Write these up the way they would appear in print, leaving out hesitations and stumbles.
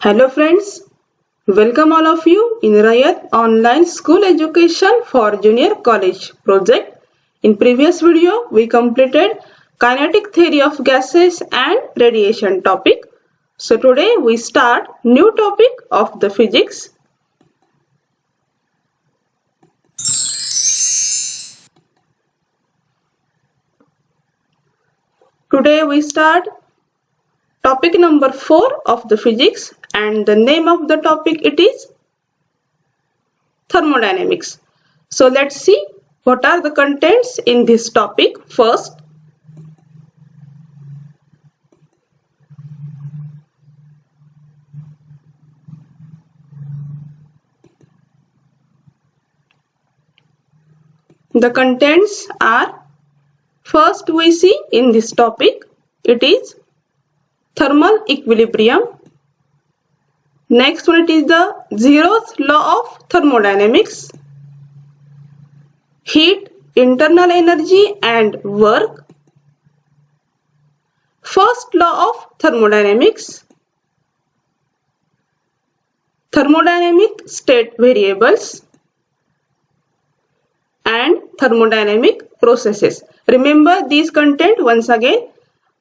Hello friends, welcome all of you in Rayat Online School Education for Junior College project. In previous video, we completed kinetic theory of gases and radiation topic. So today we start new topic of the physics. Today we start topic number 4 of the physics, and the name of the topic it is thermodynamics. So let's see what are the contents in this topic. First, the contents are, first we see in this topic it is thermal equilibrium. Next one, it is the zeroth law of thermodynamics, heat, internal energy and work, first law of thermodynamics, thermodynamic state variables and thermodynamic processes. Remember these content once again.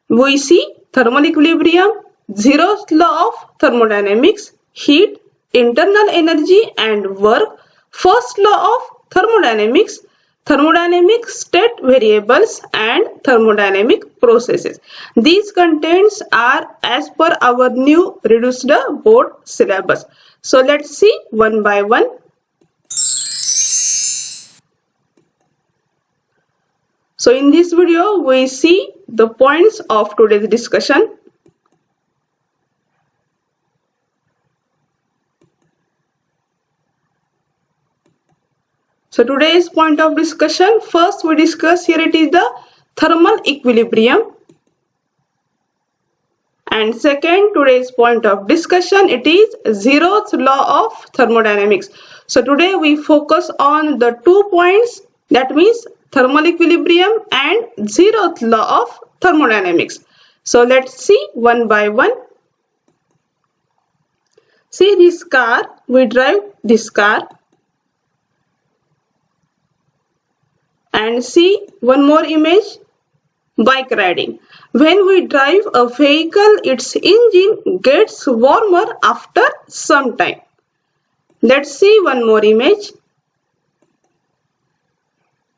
We see thermal equilibrium, zeroth law of thermodynamics, heat, internal energy and work, first law of thermodynamics, thermodynamic state variables and thermodynamic processes. These contents are as per our new reduced board syllabus. So let's see one by one. So in this video, we see the points of today's discussion. So today's point of discussion, first we discuss here it is the thermal equilibrium. And second, today's point of discussion, it is zeroth law of thermodynamics. So today we focus on the 2 points, that means thermal equilibrium and zeroth law of thermodynamics. So let's see one by one. See this car, we drive this car. And see one more image, bike riding. When we drive a vehicle, its engine gets warmer after some time. Let's see one more image.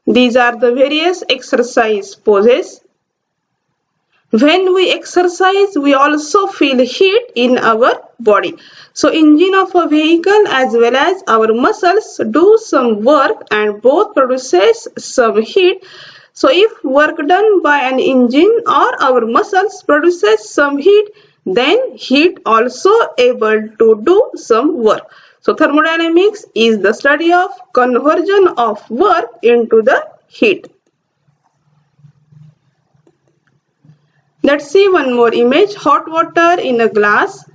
These are the various exercise poses. When we exercise, we also feel heat in our body. So engine of a vehicle as well as our muscles do some work and both produces some heat. So if work done by an engine or our muscles produces some heat, then heat also able to do some work. So thermodynamics is the study of conversion of work into the heat. Let's see one more image, hot water in a glass.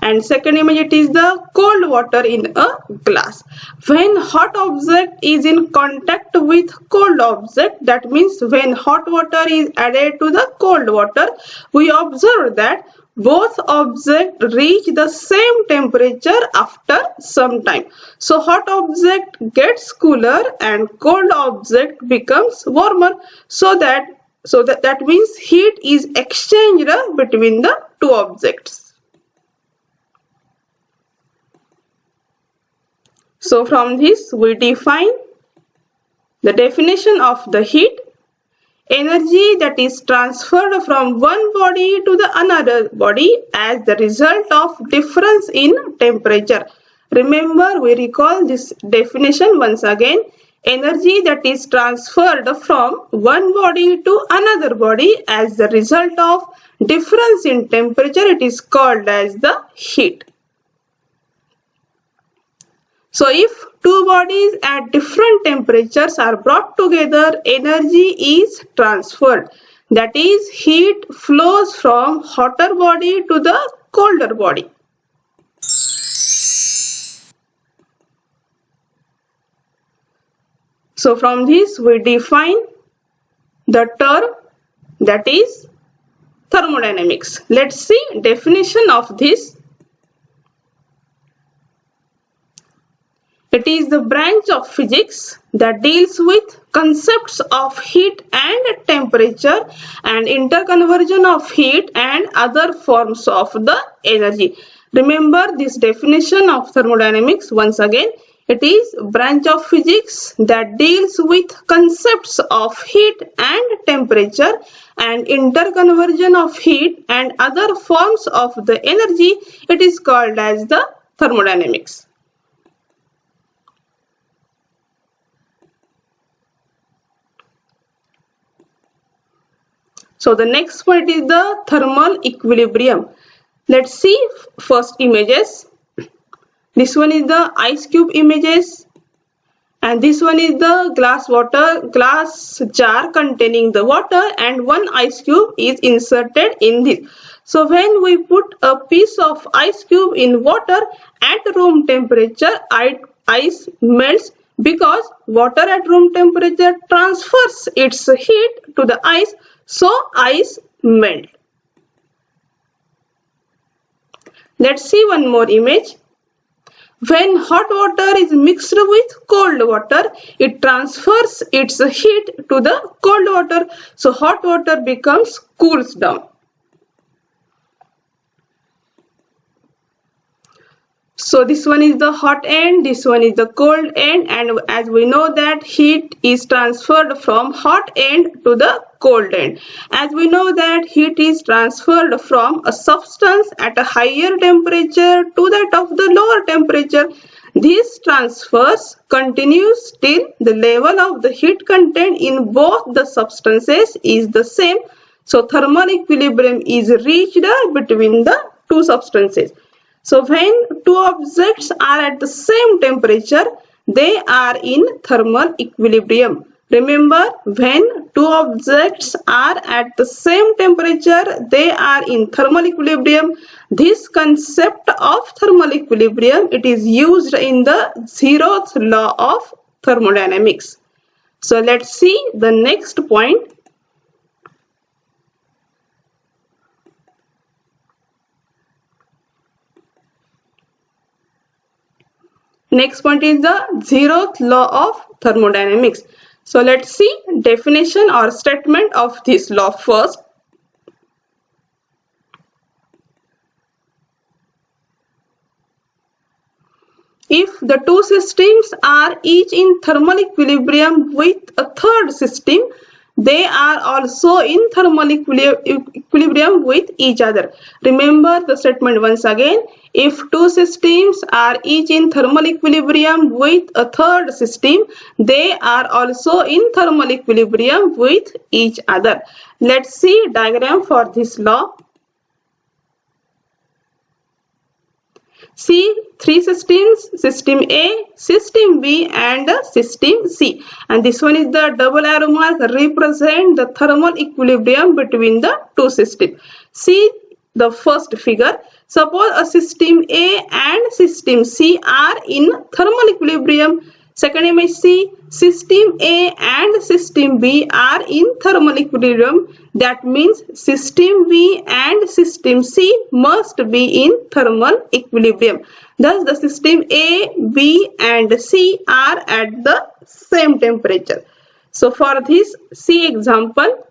And second image, it is the cold water in a glass. When hot object is in contact with cold object, that means when hot water is added to the cold water, we observe that both objects reach the same temperature after some time. So hot object gets cooler and cold object becomes warmer. So that means heat is exchanged between the two objects. So from this we define the definition of the heat: energy that is transferred from one body to the another body as the result of difference in temperature. Remember, we recall this definition once again. Energy that is transferred from one body to another body as the result of difference in temperature, it is called as the heat. So if two bodies at different temperatures are brought together, energy is transferred. That is, heat flows from hotter body to the colder body. So from this we define the term that is thermodynamics. Let's see definition of this. It is the branch of physics that deals with concepts of heat and temperature and interconversion of heat and other forms of the energy. Remember this definition of thermodynamics once again. It is a branch of physics that deals with concepts of heat and temperature and interconversion of heat and other forms of the energy. It is called as the thermodynamics. So the next point is the thermal equilibrium. Let's see first images. This one is the ice cube images, and this one is the glass jar containing the water, and one ice cube is inserted in this. So when we put a piece of ice cube in water at room temperature, ice melts because water at room temperature transfers its heat to the ice, so ice melt. Let's see one more image. When hot water is mixed with cold water, it transfers its heat to the cold water, so hot water cools down. So this one is the hot end, this one is the cold end, and as we know that heat is transferred from hot end to the cold end. As we know that heat is transferred from a substance at a higher temperature to that of the lower temperature. This transfers continues till the level of the heat content in both the substances is the same. So thermal equilibrium is reached between the two substances. So when two objects are at the same temperature, they are in thermal equilibrium. Remember, when two objects are at the same temperature, they are in thermal equilibrium. This concept of thermal equilibrium, it is used in the zeroth law of thermodynamics. So let's see the next point. Next point is the zeroth law of thermodynamics. So let's see definition or statement of this law first. If the two systems are each in thermal equilibrium with a third system, they are also in thermal equilibrium with each other. Remember the statement once again. If two systems are each in thermal equilibrium with a third system, they are also in thermal equilibrium with each other. Let's see diagram for this law. See three systems, system A, system B and system C, and this one is the double arrow mark represent the thermal equilibrium between the two systems. See the first figure. Suppose a system A and system C are in thermal equilibrium. Second image, see system A and system B are in thermal equilibrium. That means system B and system C must be in thermal equilibrium. Thus the system A, B and C are at the same temperature. So for this, see example.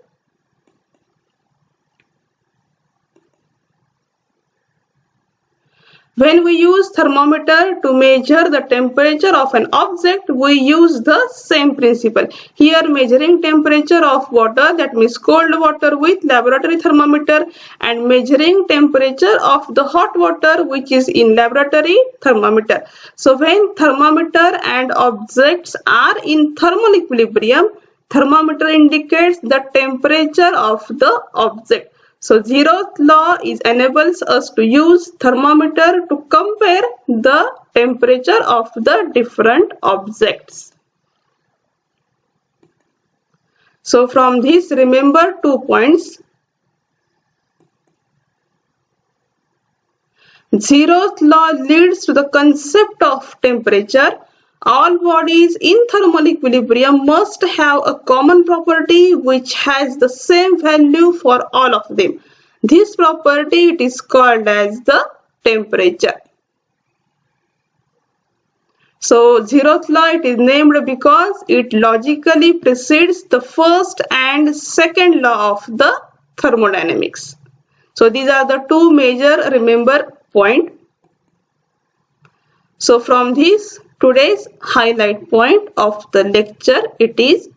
When we use thermometer to measure the temperature of an object, we use the same principle. Here measuring temperature of water, that means cold water with laboratory thermometer, and measuring temperature of the hot water which is in laboratory thermometer. So when thermometer and objects are in thermal equilibrium, thermometer indicates the temperature of the object. So zeroth law enables us to use thermometer to compare the temperature of the different objects. So from this, remember 2 points. Zeroth law leads to the concept of temperature. All bodies in thermal equilibrium must have a common property which has the same value for all of them. This property, it is called as the temperature. So zeroth law, it is named because it logically precedes the first and second law of the thermodynamics. So these are the two major remember point. So from this today's highlight point of the lecture, it is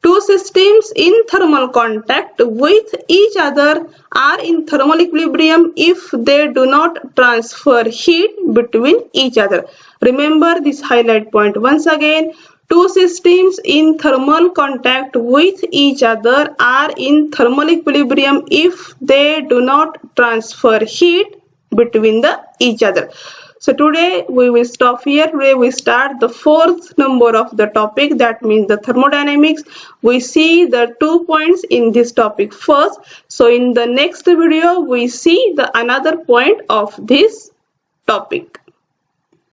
two systems in thermal contact with each other are in thermal equilibrium if they do not transfer heat between each other. Remember this highlight point once again. Two systems in thermal contact with each other are in thermal equilibrium if they do not transfer heat between each other. So today we will stop here. Today we start the fourth number of the topic, that means the thermodynamics. We see the 2 points in this topic first. So in the next video we see the another point of this topic.